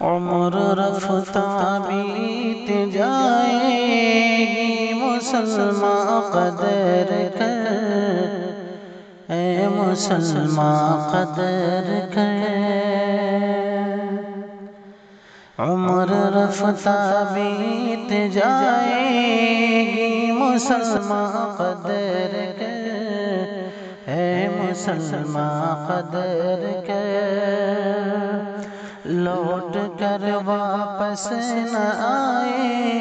عمر رفتہ بیت جائے گی مسلمان قدر کر، اے مسلمان قدر کر۔ عمر رفتہ بیت جائے گی مسلمان قدر کر، اے مسلمان قدر کر۔ لوٹ کر واپس نہ آئے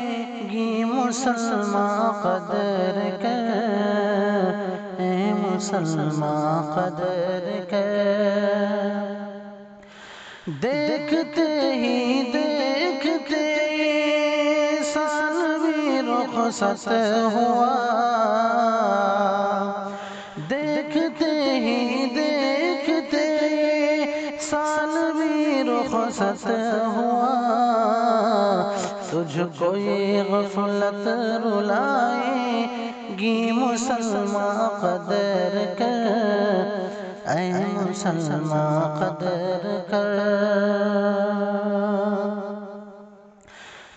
گی مسلمان قدر کر، اے مسلمان قدر کر۔ دیکھتے ہی دیکھتے سال بھی رخصت ہوا، دیکھتے ہی دیکھتے سال بھی رخصت ہوا۔ تجھ کو یہ غفلت رلائے گی مسلمان قدر کر، اے مسلمان قدر کر۔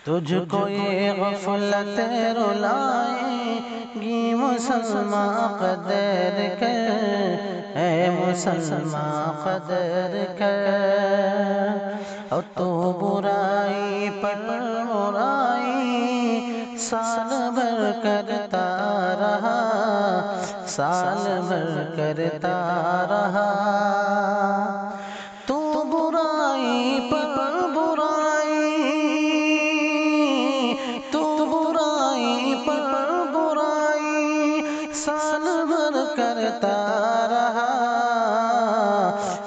تجھ کو یہ غفلت رلائے گی مسلمان قدر کر، اے مسلمان قدر کر۔ اور تو برائی پر برائی سال بھر کرتا رہا، سال بھر کرتا رہا۔ تو برائی پر برائی، تو برائی پر برائی سال بھر کرتا رہا۔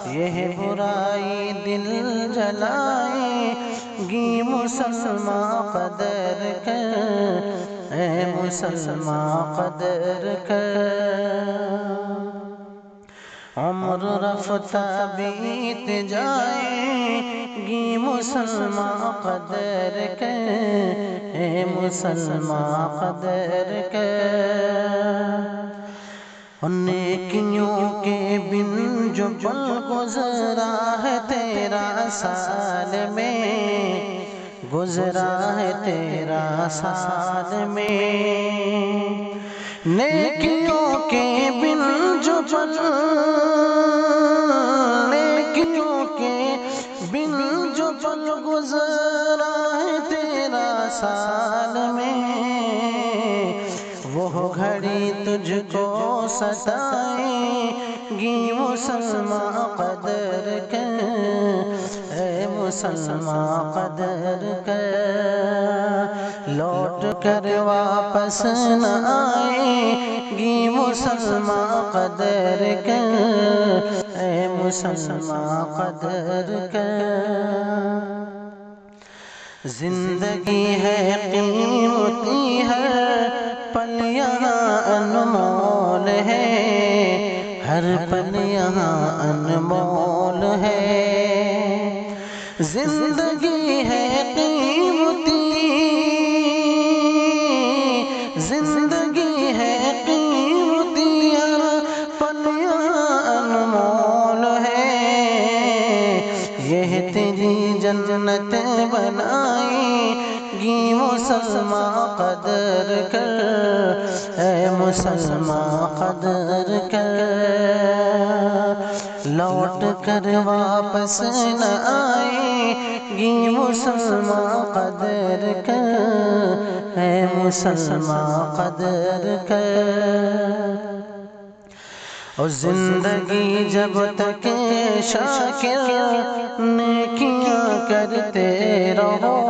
یہ برائی دل جلائے گی مسلمان قدر کر، اے مسلمان قدر کر۔ عمر رفتہ بیت جائے گی مسلمان قدر کر، اے مسلمان قدر کر۔ نیکیوں کے بن جو پل گزرا ہے تیرا سال میں، گزرا ہے تیرا سال میں۔ نیکیوں کے بن جو پل، نیکیوں کے بن جو پل گزرا ہے تیرا سال میں، وہ گھڑی تجھ کو ستائے گی مسلمان قدر کر، اے مسلمان قدر کر۔ لوٹ کر واپس نہ آئے گی مسلمان قدر کر، اے مسلمان قدر کر۔ زندگی ہے قیمتی ہے، پل یہاں انمول ہے، ہر پل یہاں انمول ہے۔ زندگی ہے قیمتی، زندگی ہے قیمتی، ہر پل یہاں انمول ہے۔ یہ تیری جنت بنائے گی مسلمان قدر کر، اے مسلمان قدر کر۔ لوٹ کر واپس نہ آئے گی مسلمان قدر کر، اے مسلمان قدر کر۔ اور زندگی جب تک شاکر نیکیاں کرتے رہو،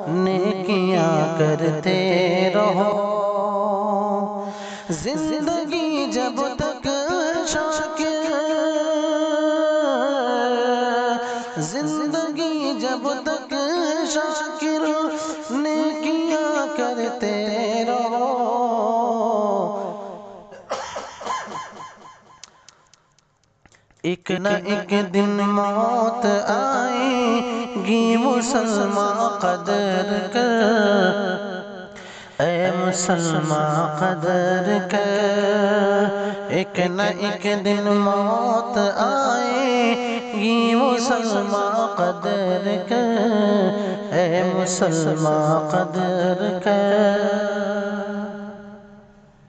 نیکیاں کرتے رہو۔ زندگی جب تک شاکر، زندگی جب تک شاکر نیکیاں کرتے رہو۔ ایک نہ ایک دن موت آئے گی مسلمان قدر کر، اے مسلمان قدر کر۔ ایک نہ ایک دن موت آئے گی مسلمان قدر کر، اے مسلمان قدر کر